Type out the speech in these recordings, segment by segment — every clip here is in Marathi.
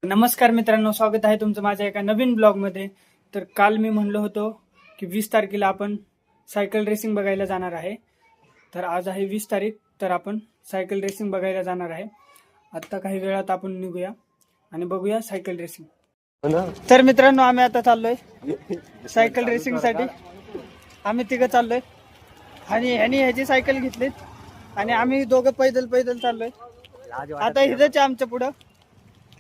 नमस्कार मित्रांनो, स्वागत आहे तुमचं माझ्या एका नवीन ब्लॉगमध्ये. तर काल मी म्हणलो होतो की 20 तारखेला आपण सायकल रेसिंग बघायला जाणार आहे. तर आज आहे 20 तारीख. तर आपण सायकल रेसिंग बघायला जाणार आहे. आत्ता काही वेळात आपण निघूया आणि बघूया सायकल रेसिंग. तर मित्रांनो, आम्ही आता चाललोय सायकल रेसिंगसाठी. आम्ही तिघं चाललोय आणि ह्याची सायकल घेतलीत आणि आम्ही दोघं पैदल चाललोय. आता हिजच आमच्या पुढं.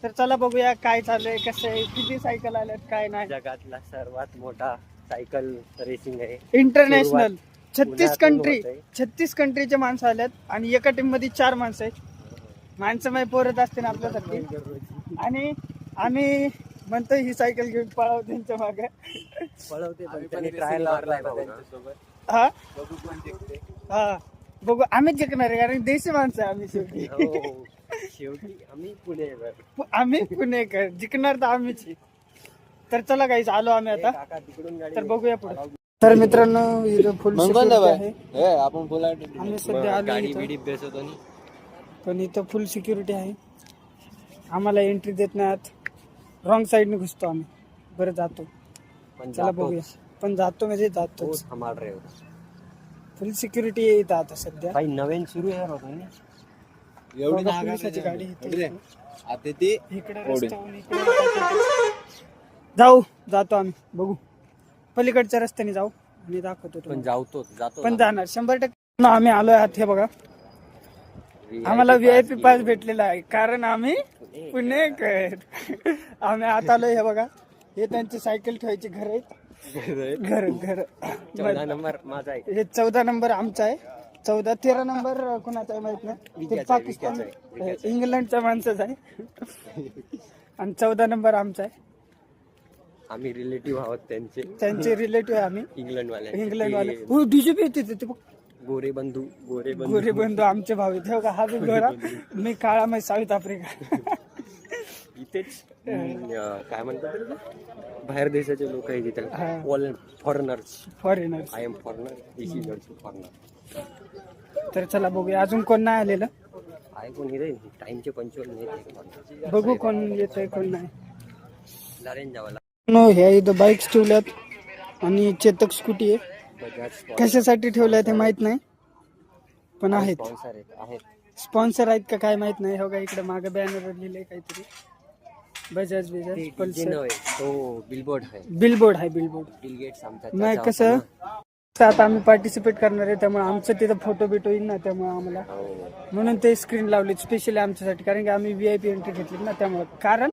तर चला बघूया काय चाललंय, कसं आहे, किती सायकल आल्यात, काय नाही. जगातला सर्वात मोठा सायकल रेसिंग आहे. इंटरनॅशनल 36 कंट्रीचे माणसं आल्यात आणि एका टीम मध्ये 4 माणसं आहेत. माणसं माही पोरत असते ना आपल्यासाठी. आणि आम्ही म्हणतो ही सायकल घेऊन पळाव त्यांच्या मागे. हा हा बघू, आम्हीच जिंकणार आहे कारण देशी माणसं आहे आम्ही. शेवटी आम्ही पुणेकर, जिंकणार तर आम्हीच. तर चला गाईस, आलो आम्ही आता. तर बघूया पुढे. तर मित्रांनो, इथं फुल सिक्युरिटी आहे. आम्ही सध्या आलो इथं. पण इथं फुल सिक्युरिटी आहे. आम्हाला एंट्री देत नाहीत. रॉंग साईडने घुसतो आम्ही. बरं जातो, चला बघूया. पण जातो म्हणजे जातो. फुल सिक्युरिटी आहे इथं आता सध्या. काही नवीन सुरू आहे. एवढी पोलिसाची गाडी इकडे जातो आम्ही. बघू, पलीकडच्या रस्त्याने जाऊ आणि दाखवतो. पण जातो पण जाणार 100%. आम्ही आलोय आत. हे बघा, आम्हाला VIP पास भेटलेला आहे कारण आम्ही पुणेकर. आम्ही आत आलोय. हे बघा, हे त्यांची सायकल ठेवायची घर आहेत. घर 14 नंबर माझा आहे. हे 14 नंबर आमचा आहे. 13 नंबर कोणाचा आहे माहित नाही. ते पाकिस्तान इंग्लंडच्या माणसाचा आहे. आणि 14 नंबर आमचा आहे. आम्ही रिलेटिव्ह आहोत त्यांचे रिलेटिव्ह आहे आम्ही. इंग्लंडवाले. हो, डीजीपी येते ते. गोरे बंधू आमचे भाऊ आहेत. हो का, हा बी गोरा, मी काळा, मी साऊथ आफ्रिका. इथेच काय म्हणतात, बाहेर देशाचे लोक आहेत इथे. Foreigners. I am foreigner, this is also foreigner. तर चला बघूया, अजून कोण नाही आलेलं. आहे कोण इथे? टाइमचे पंचर नाही. बघू कोण येतंय कोण नाही. लारेन जावं. ह्या इथं बाईक्स ठेवल्यात आणि चेतक स्कूटी आहे. कशासाठी ठेवल्या ते माहित नाही, पण आहेत. स्पॉन्सर आहेत का काय माहित नाही. हो का, इकडे मागे बॅनर लिहिलंय काहीतरी. बजाज पल्सर. बिलबोर्ड आहे. बिल गेट्स आमचा. नाही कसं, आता आम्ही पार्टिसिपेट करणार आहे त्यामुळे आमचं तिथं फोटो बिटो येईल ना, त्यामुळे आम्हाला म्हणून ते स्क्रीन लावली स्पेशली आमच्यासाठी. कारण की आम्ही VIP एंट्री घेतली ना, त्यामुळे. कारण